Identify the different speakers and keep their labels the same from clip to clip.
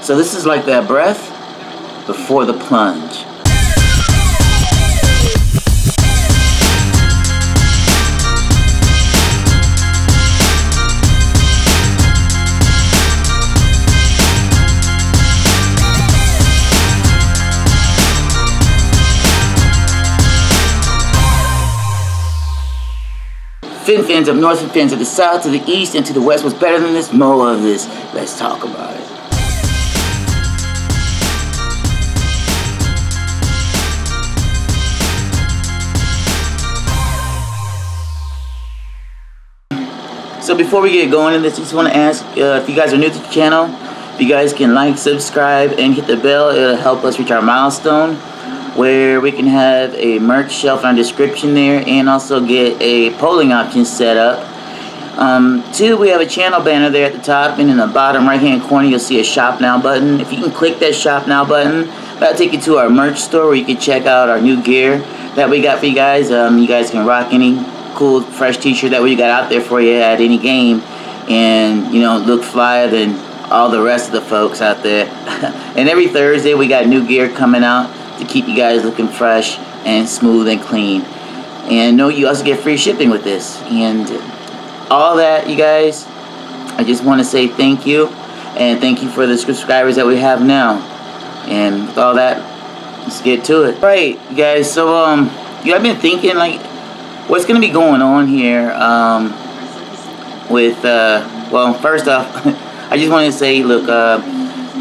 Speaker 1: So this is like that breath before the plunge. Fin fans up north and fans to the south, to the east, and to the west. What's better than this? More of this. Let's talk about it. So before we get going in this, I just want to ask if you guys are new to the channel, if you guys can like, subscribe, and hit the bell. It'll help us reach our milestone, where we can have a merch shelf in our description there, and also get a polling option set up. 2, we have a channel banner there at the top, and in the bottom right hand corner you'll see a shop now button. If you can click that shop now button, that'll take you to our merch store where you can check out our new gear that we got for you guys. You guys can rock any cool fresh t-shirt that we got out there for you at any game, and you know, look flyer than all the rest of the folks out there. And every Thursday we got new gear coming out to keep you guys looking fresh and smooth and clean. And know you also get free shipping with this. And all that, you guys, I just want to say thank you. And thank you for the subscribers that we have now. And with all that, let's get to it. Right, you guys, so I've been thinking, like, what's going to be going on here with, well, first off, I just want to say, look,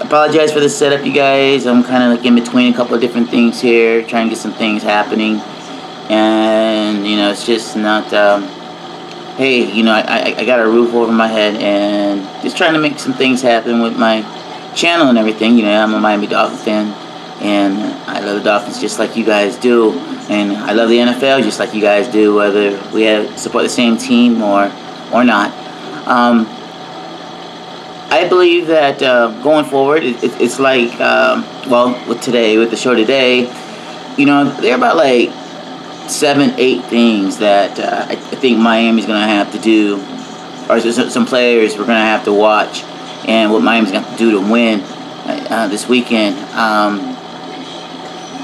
Speaker 1: apologize for the setup, you guys. I'm kind of like in between a couple of different things here, trying to get some things happening, and you know, it's just not. Hey, you know, I got a roof over my head, and just trying to make some things happen with my channel and everything. You know, I'm a Miami Dolphins fan, and I love the Dolphins just like you guys do, and I love the NFL just like you guys do, whether we support the same team or not. I believe that going forward, it's like, well, with the show today, you know, there are about like 7-8 things that I think Miami's going to have to do, or some players we're going to have to watch, and what Miami's going to have to do to win this weekend.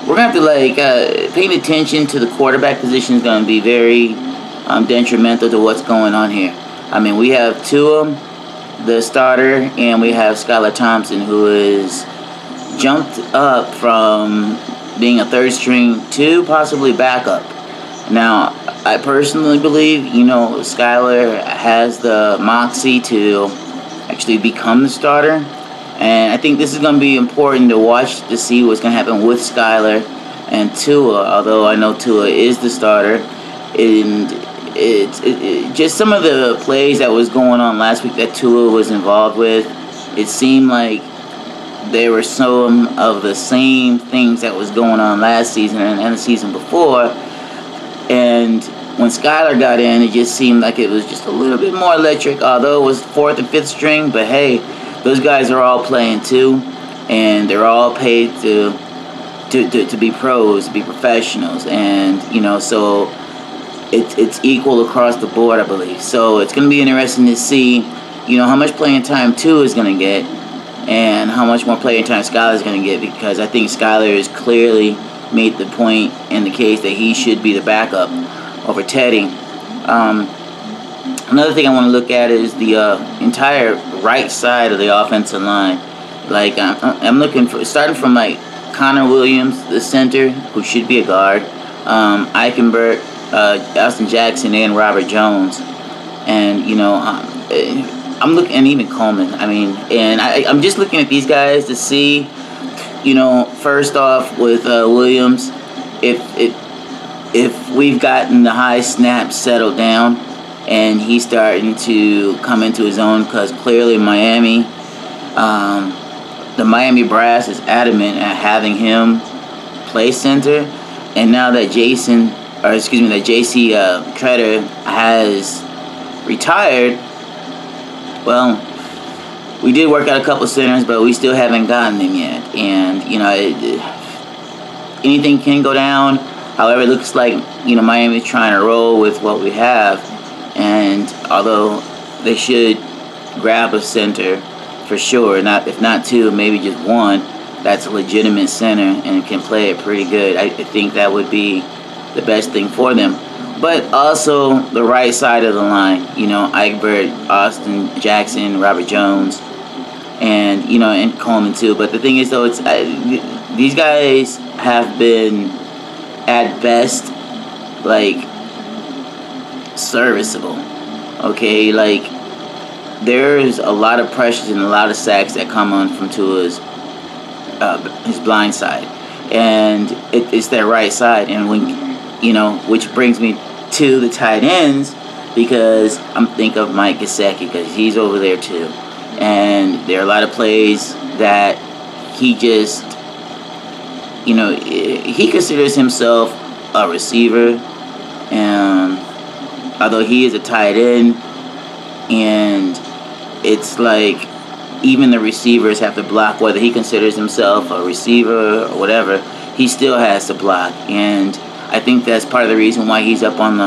Speaker 1: We're going to have to, like, paying attention to the quarterback position is going to be very detrimental to what's going on here. I mean, we have Tua, the starter, and we have Schuyler Thompson, who is jumped up from being a third string to possibly backup. Now, I personally believe, you know, Schuyler has the moxie to actually become the starter, and I think this is going to be important to watch to see what's going to happen with Schuyler and Tua, although I know Tua is the starter. And it's just some of the plays that was going on last week that Tua was involved with, it seemed like there were some of the same things that was going on last season and the season before. And when Schuyler got in, it just seemed like it was just a little bit more electric, although it was 4th and 5th string. But hey, those guys are all playing too, and they're all paid to be pros, to be professionals, and you know, so it's equal across the board, I believe. So it's going to be interesting to see, you know, how much playing time Tua is going to get, and how much more playing time Schuyler is going to get, because I think Schuyler has clearly made the point in the case that he should be the backup over Teddy. Another thing I want to look at is the entire right side of the offensive line. Like, I'm looking for, starting from like Connor Williams, the center, who should be a guard, Eichenberg, Austin Jackson, and Robert Jones. And you know, I'm looking, and even Coleman. I mean, and I'm just looking at these guys to see, you know, first off with Williams, if we've gotten the high snaps settled down and he's starting to come into his own, because clearly Miami, the Miami brass is adamant at having him play center. And now that JC Tretter has retired, well, we did work out a couple centers, but we still haven't gotten them yet. And you know, anything can go down. However, it looks like, you know, Miami's trying to roll with what we have. And although they should grab a center for sure. If not two, maybe just one. That's a legitimate center and can play it pretty good. I think that would be the best thing for them. But also the right side of the line, Egbert, Austin Jackson, Robert Jones, and and Coleman too. But the thing is, though, it's these guys have been at best like serviceable. Okay, like there's a lot of pressures and a lot of sacks that come on from Tua's his blind side, and it's their right side. And when which brings me to the tight ends, because I'm thinking of Mike Gesicki, because he's over there too, and there are a lot of plays that he just he considers himself a receiver, and although he is a tight end, and it's like even the receivers have to block, whether he considers himself a receiver or whatever, he still has to block. And I think that's part of the reason why he's on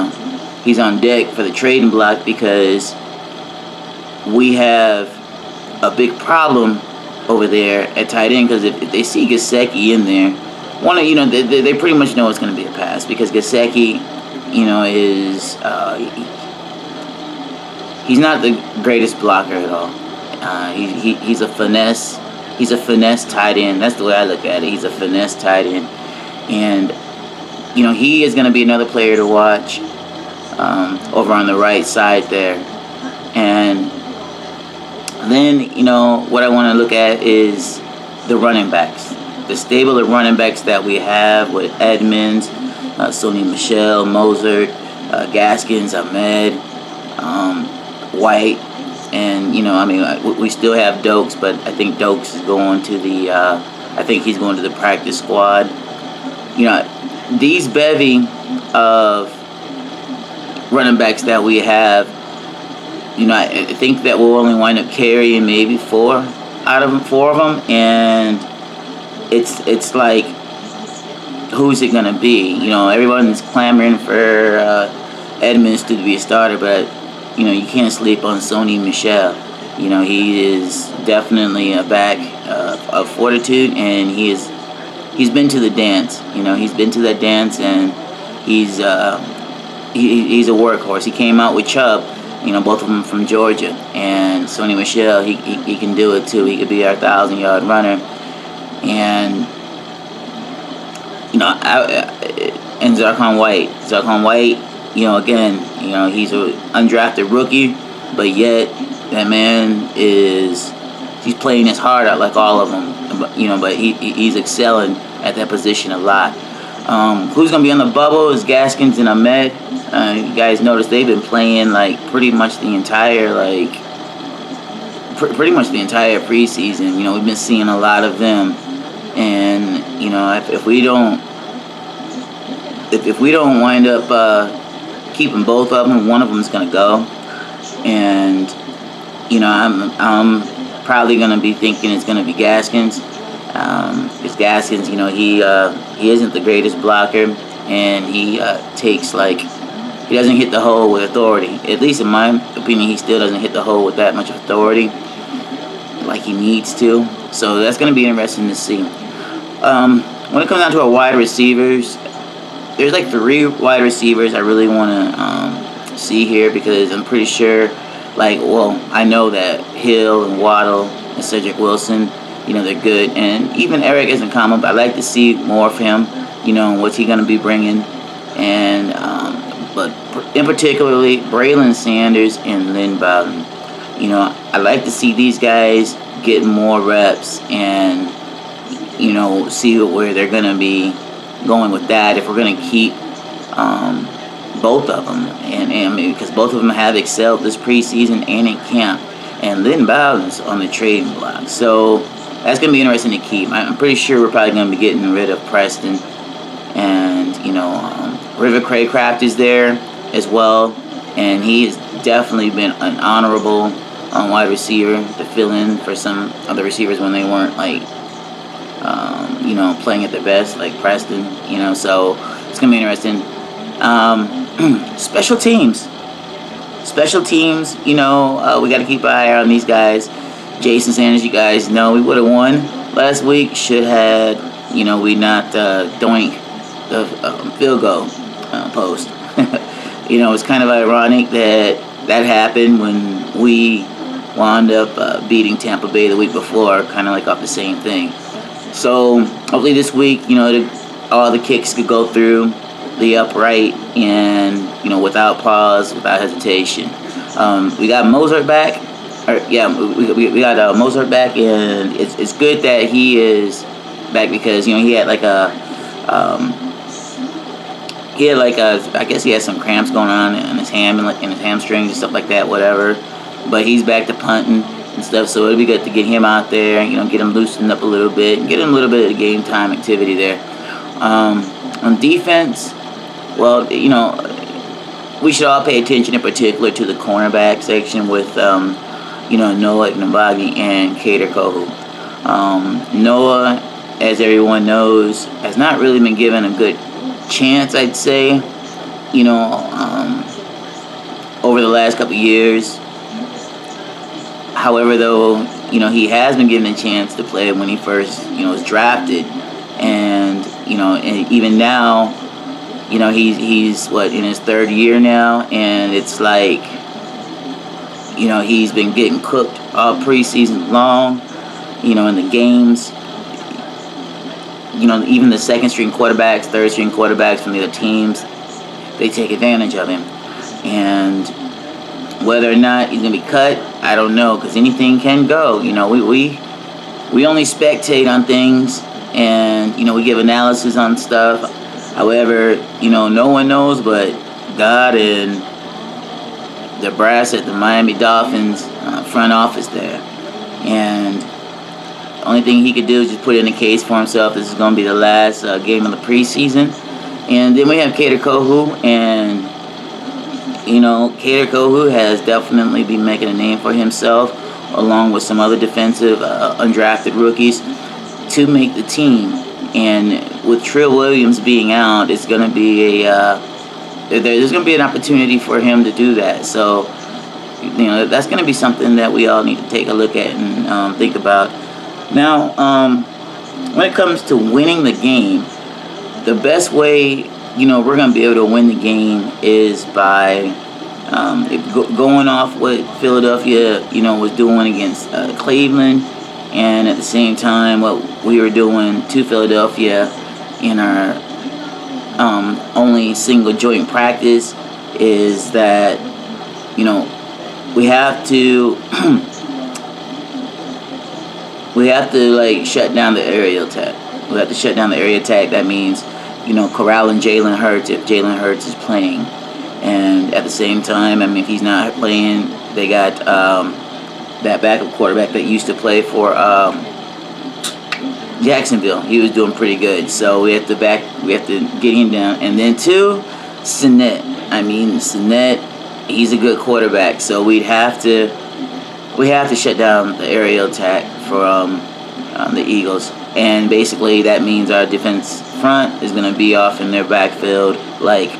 Speaker 1: deck for the trading block, because we have a big problem over there at tight end. Because if they see Gesicki in there, they pretty much know it's going to be a pass, because Gesicki, is he's not the greatest blocker at all. He's a finesse. He's a finesse tight end. That's the way I look at it. He's a finesse tight end, and he is going to be another player to watch over on the right side there. And then what I want to look at is the running backs, the stable of running backs that we have with Edmonds, Sony Michel, Mozart, Gaskins, Ahmed, White. And we still have Dokes, but I think Dokes is going to he's going to the practice squad. These bevy of running backs that we have, I think that we'll only wind up carrying maybe four of them, and it's like, who's it gonna be? Everyone's clamoring for Edmonds to be a starter, but you can't sleep on Sony Michel. He is definitely a back of fortitude, and he's been to the dance. He's been to that dance, and he's a workhorse. He came out with Chubb, both of them from Georgia, and Sony Michel, he can do it too. He could be our 1,000-yard runner, and and Zarquan White, again, he's an undrafted rookie, but yet that man he's playing his heart out like all of them, but he's excelling at that position a lot. Who's going to be on the bubble is Gaskins and Ahmed. You guys notice they've been playing like pretty much the entire preseason. We've been seeing a lot of them, and if we don't wind up keeping both of them, one of them is going to go. And I'm probably going to be thinking it's going to be Gaskins, because Gaskins, he isn't the greatest blocker, and he he doesn't hit the hole with authority. At least in my opinion, he still doesn't hit the hole with that much authority like he needs to. So that's going to be interesting to see. When it comes down to our wide receivers, there's like 3 wide receivers I really want to see here, because I'm pretty sure, I know that Hill and Waddle and Cedric Wilson, they're good, and even Eric isn't common, but I'd like to see more of him. What's he going to be bringing, and but in particularly Braylon Sanders and Lynn Bowden. I'd like to see these guys get more reps and see where they're going to be going with that, if we're going to keep both of them, and because both of them have excelled this preseason and in camp, and Lynn Bowden's on the trading block, so that's going to be interesting to keep. I'm pretty sure we're probably going to be getting rid of Preston, and River Craycraft is there as well, and he has definitely been an honorable wide receiver to fill in for some other receivers when they weren't playing at their best, like Preston, so it's going to be interesting. Special teams, we got to keep an eye on these guys. Jason Sanders, you guys know we would have won last week. Should had, we not doink the field goal post. It's kind of ironic that happened when we wound up beating Tampa Bay the week before, kind of like off the same thing. So hopefully this week, all the kicks could go through the upright and, without pause, without hesitation. We got Mozart back. We got Mozart back, and it's good that he is back because, he had I guess he had some cramps going on in his hamstrings and stuff like that, whatever. But he's back to punting and stuff, so it'll be good to get him out there, get him loosened up a little bit, and get him a little bit of game time activity there. On defense, well, we should all pay attention in particular to the cornerback section with, Noah Igbinoghene and Kohu. Noah, as everyone knows, has not really been given a good chance, I'd say, over the last couple of years. However, though, he has been given a chance to play when he first, was drafted, and and even now, he's in his third year now, and it's like, he's been getting cooked all preseason long, in the games. Even the second-string quarterbacks, third-string quarterbacks from the other teams, they take advantage of him. And whether or not he's going to be cut, I don't know, because anything can go. We only spectate on things, and, we give analysis on stuff. However, no one knows but God and the brass at the Miami Dolphins front office there. And the only thing he could do is just put in a case for himself. This is going to be the last game of the preseason. And then we have Kohu, and Kohu has definitely been making a name for himself, along with some other defensive undrafted rookies, to make the team. And with Trill Williams being out, it's going to be there's going to be an opportunity for him to do that. So, that's going to be something that we all need to take a look at and think about. Now, when it comes to winning the game, the best way, we're going to be able to win the game is by going off what Philadelphia, was doing against Cleveland, and at the same time what we were doing to Philadelphia in our only single joint practice is that, we have to shut down the aerial attack. We have to shut down the aerial attack. That means, corralling Jalen Hurts if Jalen Hurts is playing. And at the same time, if he's not playing, they got that backup quarterback that used to play for Jacksonville. He was doing pretty good. So we have to get him down. And then Sinnett. Sinnett, he's a good quarterback. So we have to shut down the aerial attack from the Eagles. And basically that means our defense front is going to be off in their backfield like,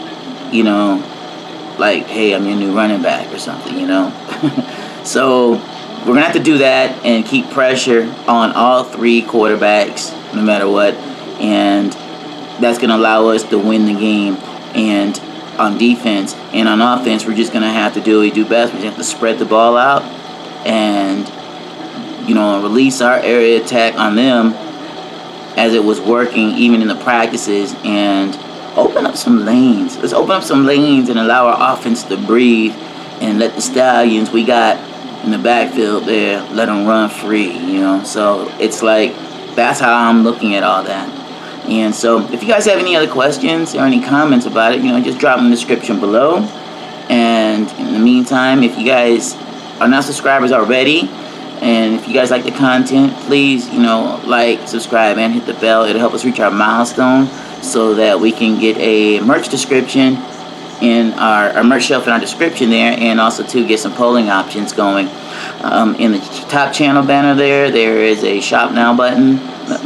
Speaker 1: hey, I'm your new running back or something, So we're going to have to do that and keep pressure on all three quarterbacks no matter what. And that's going to allow us to win the game. And on defense and on offense, we're just going to have to do what we do best. We have to spread the ball out and, release our area attack on them as it was working even in the practices, and open up some lanes. Let's open up some lanes and allow our offense to breathe and let the stallions we got in the backfield there, let them run free, So it's like, that's how I'm looking at all that. And so if you guys have any other questions or any comments about it, just drop them in the description below. And in the meantime, if you guys are not subscribers already, and if you guys like the content, please, like, subscribe, and hit the bell. It'll help us reach our milestone so that we can get a merch description in our merch shelf in our description there, and also to get some polling options going. In the top channel banner there is a Shop Now button,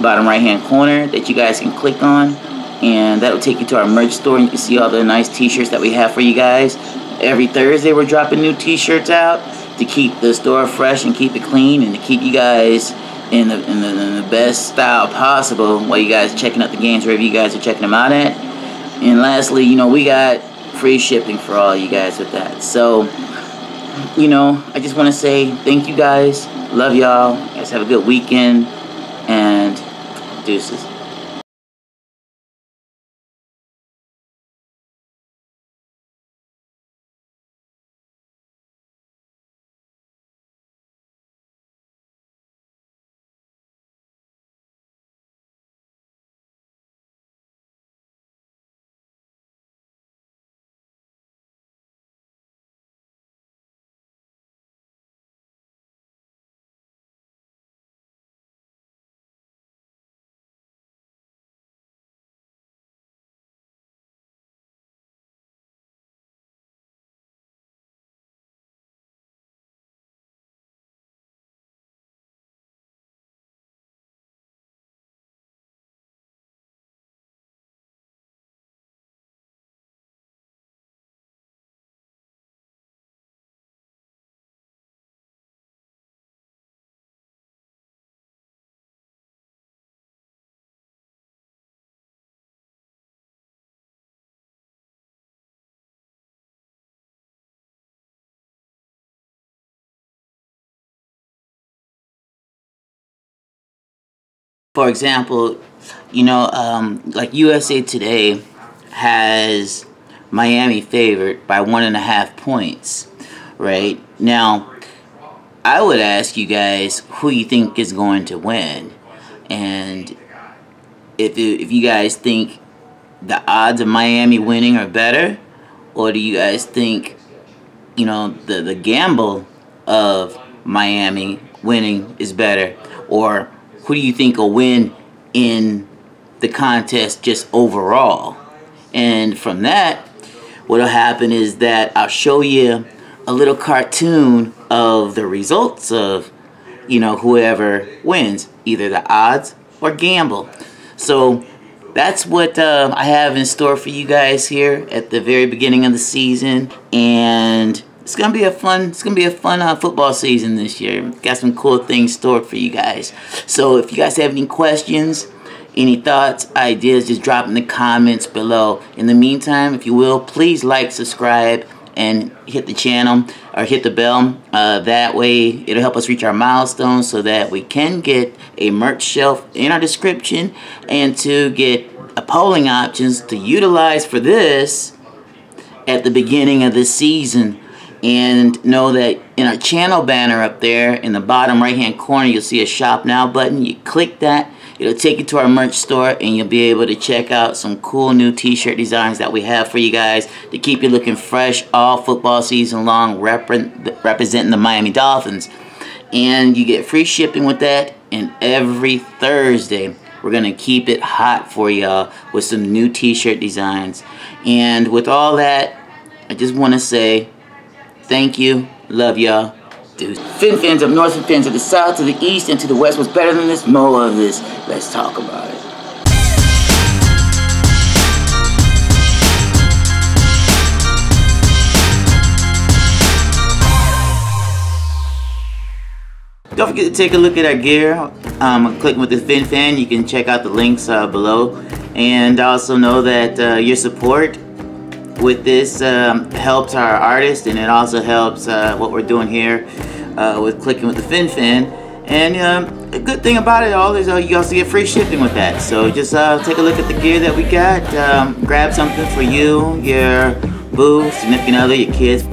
Speaker 1: bottom right hand corner, that you guys can click on, and that'll take you to our merch store, and you can see all the nice t-shirts that we have for you guys. Every Thursday we're dropping new t-shirts out, to keep the store fresh and keep it clean and to keep you guys in the best style possible while you guys are checking out the games wherever you guys are checking them out at. And lastly, you know, we got free shipping for all you guys with that. So, you know, I just want to say thank you guys. Love y'all. You guys have a good weekend. And deuces. For example, you know, like USA Today has Miami favored by 1.5 points, right? Now, I would ask you guys who you think is going to win. And if you guys think the odds of Miami winning are better, or do you guys think, you know, the gamble of Miami winning is better? Or who do you think will win in the contest just overall? And from that, what'll happen is that I'll show you a little cartoon of the results of, you know, whoever wins, either the odds or gamble. So that's what I have in store for you guys here at the very beginning of the season. And it's gonna be a fun football season this year. Got some cool things stored for you guys. So if you guys have any questions, any thoughts, ideas, just drop in the comments below. In the meantime, if you will, please like, subscribe, and hit the channel or hit the bell. That way it'll help us reach our milestones so that we can get a merch shelf in our description and to get polling options to utilize for this at the beginning of the season. And know that in our channel banner up there in the bottom right hand corner, you'll see a shop now button. You click that, it'll take you to our merch store, and you'll be able to check out some cool new t-shirt designs that we have for you guys to keep you looking fresh all football season long, representing the Miami Dolphins. And you get free shipping with that. And every Thursday we're gonna keep it hot for y'all with some new t-shirt designs. And with all that, I just want to say thank you. Love y'all. Dude. Fin fans up north and fans to the south, to the east, and to the west. What's better than this? More of this. Let's talk about it. Don't forget to take a look at our gear. Clicking with the FinFan. You can check out the links below. And also know that your support with this helps our artists, and it also helps what we're doing here with Clicking with the FinFan. And a good thing about it all is you also get free shipping with that. So just take a look at the gear that we got. Grab something for you, your boo, significant other, your kids.